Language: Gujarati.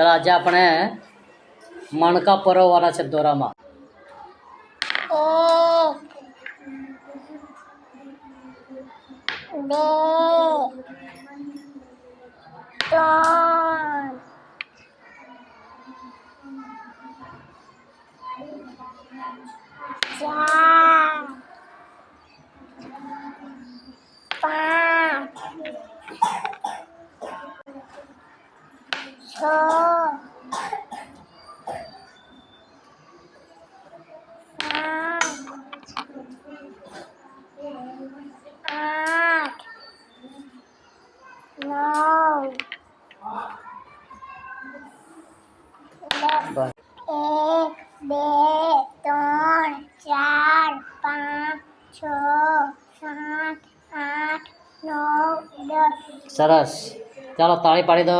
ચાલો આજે આપણે મણકા પરવાળા છે દોરામાં બસ 1 2 3 4 5 6 7 8 9 10 સરસ ચાલો તાળી પાડી દો।